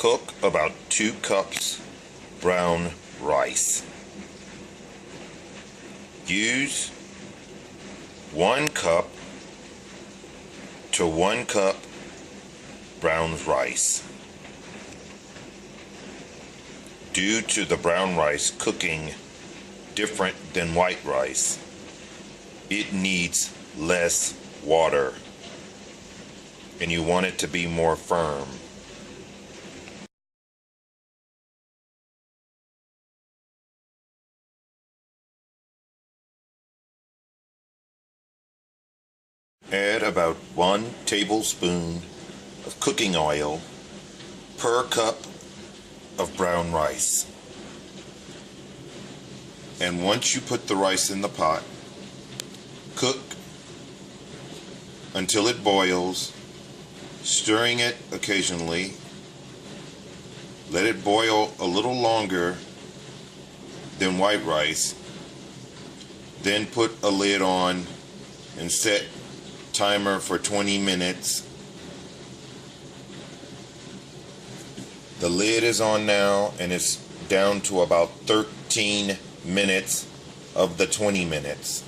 Cook about 2 cups brown rice. Use 1 cup to 1 cup brown rice. Due to the brown rice cooking different than white rice, it needs less water, and you want it to be more firm. Add about 1 tablespoon of cooking oil per cup of brown rice. And once you put the rice in the pot, cook until it boils, stirring it occasionally. Let it boil a little longer than white rice. Then put a lid on and set timer for 20 minutes. The lid is on now and it's down to about 13 minutes of the 20 minutes.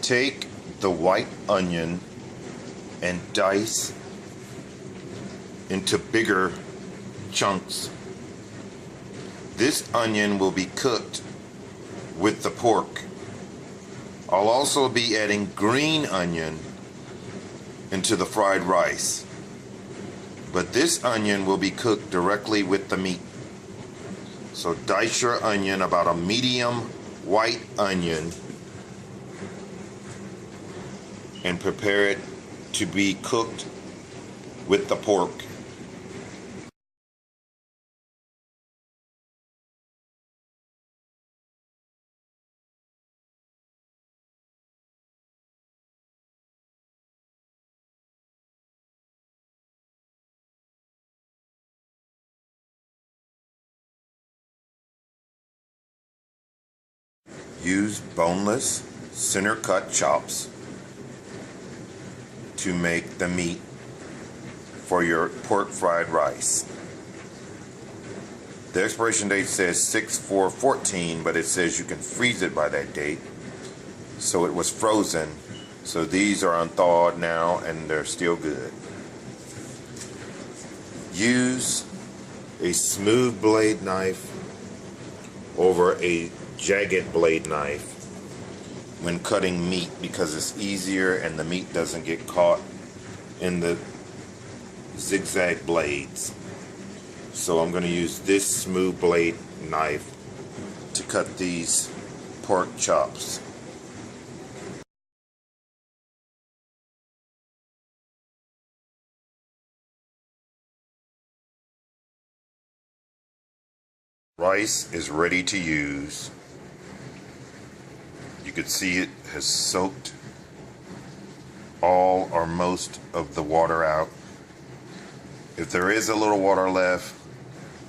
Take the white onion and dice into bigger chunks. This onion will be cooked with the pork. I'll also be adding green onion into the fried rice, but this onion will be cooked directly with the meat. So dice your onion, about a medium white onion, and prepare it to be cooked with the pork. Use boneless center cut chops to make the meat for your pork fried rice. The expiration date says 6/4/14, but it says you can freeze it by that date. So it was frozen. So these are unthawed now and they're still good. Use a smooth blade knife over a jagged blade knife when cutting meat, because it's easier and the meat doesn't get caught in the zigzag blades. So I'm going to use this smooth blade knife to cut these pork chops. Rice is ready to use. You can see it has soaked all or most of the water out. If there is a little water left,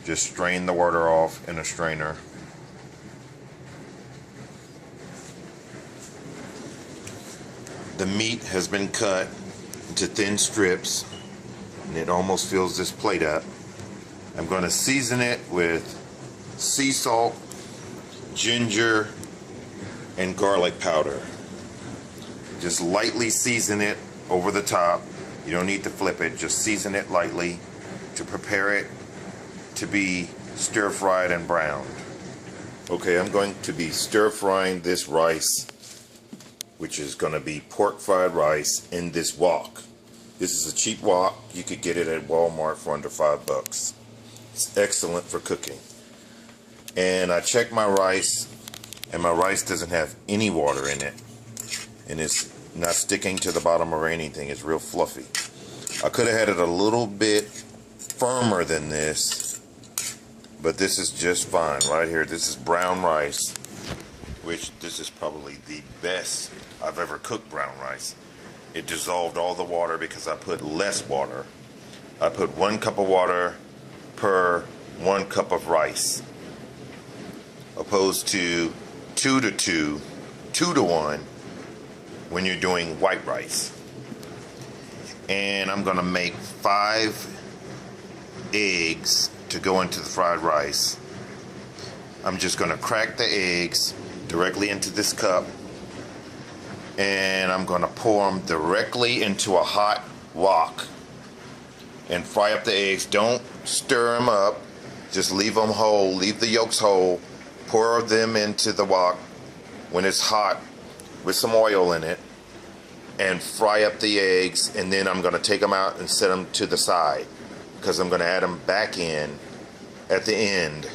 just strain the water off in a strainer. The meat has been cut into thin strips and it almost fills this plate up. I'm going to season it with sea salt, ginger, and garlic powder. Just lightly season it over the top. You don't need to flip it, just season it lightly to prepare it to be stir fried and browned. Okay, I'm going to be stir frying this rice, which is going to be pork fried rice, in this wok. This is a cheap wok. You could get it at Walmart for under $5. It's excellent for cooking. And I checked my rice, and my rice doesn't have any water in it, and it's not sticking to the bottom or anything. It's real fluffy. I could have had it a little bit firmer than this, but this is just fine right here. This is brown rice, which this is probably the best I've ever cooked brown rice. It dissolved all the water because I put less water. I put 1 cup of water per 1 cup of rice. opposed to 2 to 2, 2 to 1 when you're doing white rice. And I'm going to make 5 eggs to go into the fried rice. I'm just going to crack the eggs directly into this cup, and I'm going to pour them directly into a hot wok and fry up the eggs. Don't stir them up, just leave them whole, leave the yolks whole, pour them into the wok when it's hot with some oil in it, and fry up the eggs. And then I'm going to take them out and set them to the side because I'm going to add them back in at the end.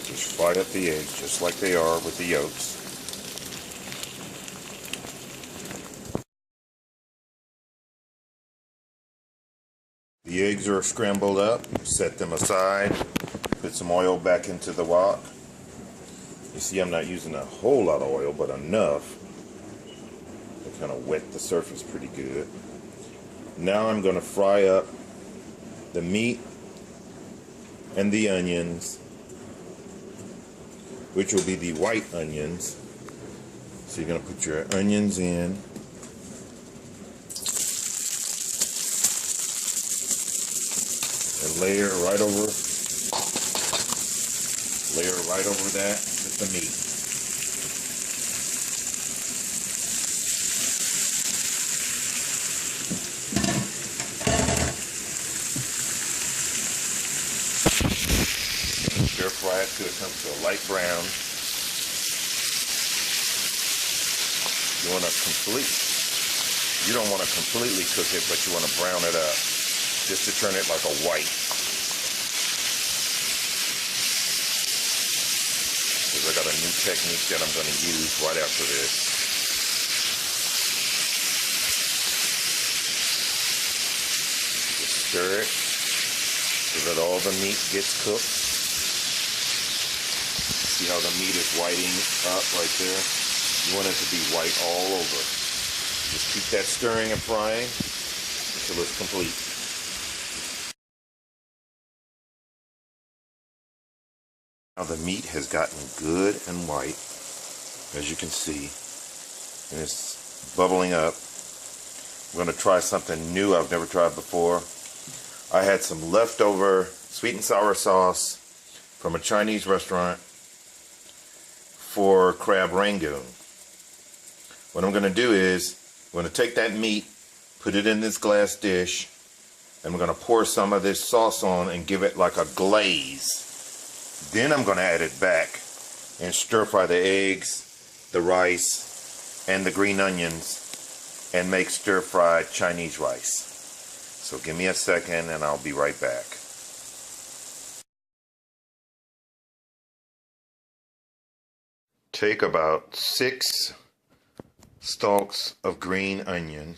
Just fry up the eggs just like they are with the yolks. The eggs are scrambled up, set them aside, put some oil back into the wok. You see I'm not using a whole lot of oil, but enough to kind of wet the surface pretty good. Now I'm going to fry up the meat and the onions, which will be the white onions. So you're going to put your onions in. And layer right over that with the meat. Stir fry it till it comes to a light brown. You don't want to completely cook it, but you want to brown it up just to turn it like a white. Because I got a new technique that I'm going to use right after this. Just stir it so that all the meat gets cooked. See how the meat is whiting up right there? You want it to be white all over. Just keep that stirring and frying until it's complete. Now the meat has gotten good and white, as you can see, and it's bubbling up. I'm going to try something new I've never tried before. I had some leftover sweet and sour sauce from a Chinese restaurant for crab rangoon. What I'm going to do is I'm going to take that meat, put it in this glass dish, and I'm going to pour some of this sauce on and give it like a glaze. Then I'm going to add it back and stir fry the eggs, the rice, and the green onions and make stir-fried Chinese rice. So give me a second and I'll be right back. Take about 6 stalks of green onion,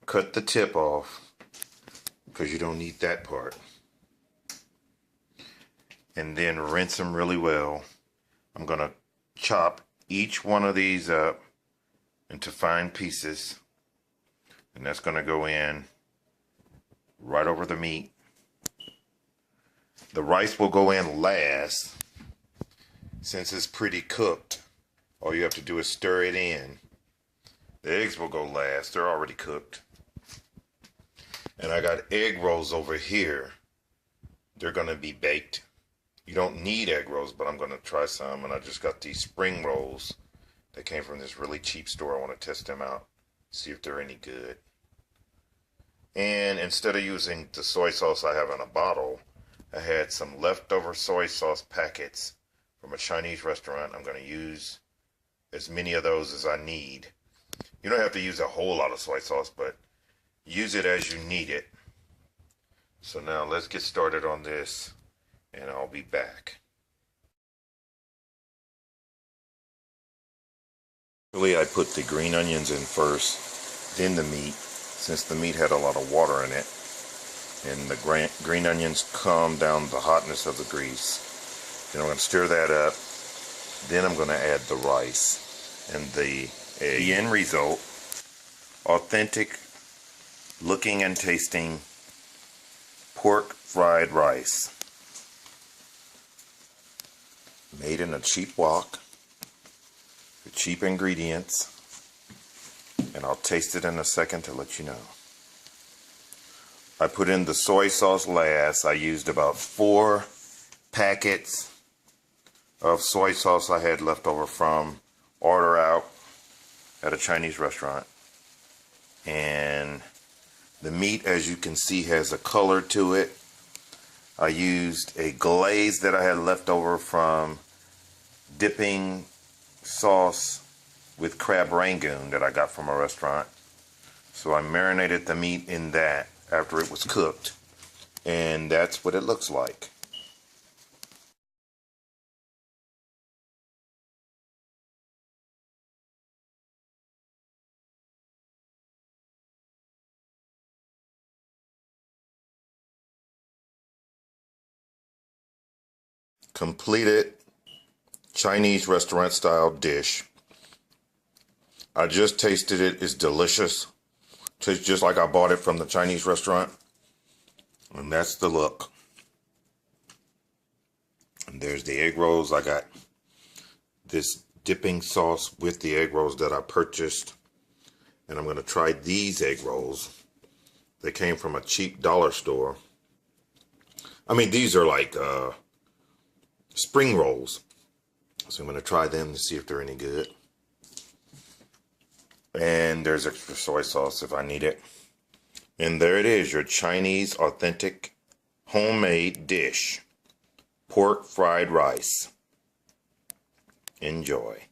cut the tip off because you don't need that part, and then rinse them really well. I'm going to chop each one of these up into fine pieces, and that's going to go in right over the meat. The rice will go in last since it's pretty cooked. All you have to do is stir it in. The eggs will go last. They're already cooked. And I got egg rolls over here. They're going to be baked. You don't need egg rolls, but I'm going to try some. And I just got these spring rolls. They came from this really cheap store. I want to test them out, see if they're any good. And instead of using the soy sauce I have in a bottle, I had some leftover soy sauce packets from a Chinese restaurant. I'm going to use as many of those as I need. You don't have to use a whole lot of soy sauce, but use it as you need it. So now let's get started on this, and I'll be back. Actually, I put the green onions in first, then the meat, since the meat had a lot of water in it. And the green onions calm down the hotness of the grease. Then I'm going to stir that up. Then I'm going to add the rice and the egg. The end result, authentic looking and tasting pork fried rice. Made in a cheap wok with cheap ingredients. And I'll taste it in a second to let you know. I put in the soy sauce last. I used about 4 packets of soy sauce I had left over from order out at a Chinese restaurant. And the meat, as you can see, has a color to it. I used a glaze that I had left over from dipping sauce with crab rangoon that I got from a restaurant. So I marinated the meat in that after it was cooked, and that's what it looks like. Completed Chinese restaurant style dish. I just tasted it. It's delicious. Tastes just like I bought it from the Chinese restaurant. And that's the look. And there's the egg rolls. I got this dipping sauce with the egg rolls that I purchased. And I'm going to try these egg rolls. They came from a cheap dollar store. I mean, these are like spring rolls. So I'm going to try them to see if they're any good. And there's extra soy sauce if I need it. And there it is, your Chinese authentic homemade dish. Pork fried rice. Enjoy.